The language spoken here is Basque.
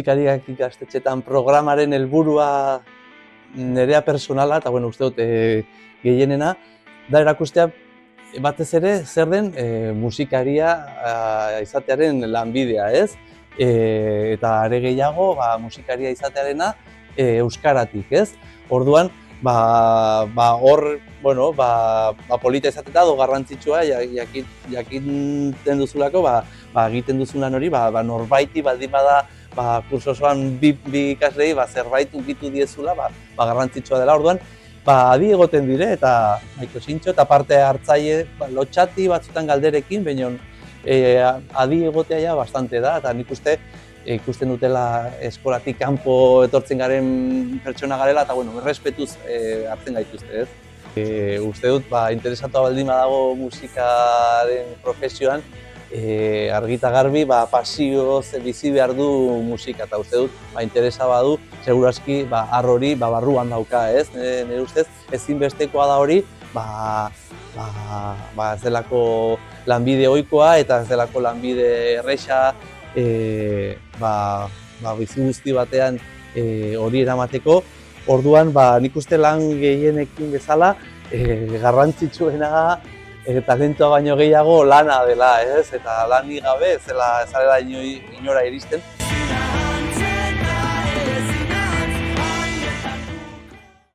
musikariak ikastetxetan programaren helburua nerea personala, eta bueno, uste dut gehienena, da erakustea batez ere zer den musikaria izatearen lanbidea, ez? Eta are gehiago musikaria izatearena euskaratik, ez? Orduan, hor, bueno, polita izatea edo garrantzitsua jakiten duzulako, egiten duzun lan hori, norbaiti baldin bada kurso osoan bi ikaslei zerbait ukitu diezula, garrantzitsua dela. Orduan, adi egoten dire eta nahiko zintxo eta parte hartzaile lotxati batzutan galderekin, baina adi egotea ja bastante da, eta nik ikusten dutela eskolatik kanpo etortzen garen pertsona garela, eta bueno, errespetuz hartzen gaituzte, ez? Uste dut, interesatua baldin badago musikaren profesioan, argi eta garbi pasioz bizi behar du musika, eta uste dut, interesa badu, segurazki hori barruan dauka, ez? Nire ustez, ezinbestekoa da hori, ez delako lanbide ohikoa eta ez delako lanbide erresa, bizi guzti batean hori eramateko. Orduan, nik uste lan gehienekin bezala, garrantzitsuena talentua baino gehiago lana dela, ez? Eta lanik gabe ez dela inora iristen.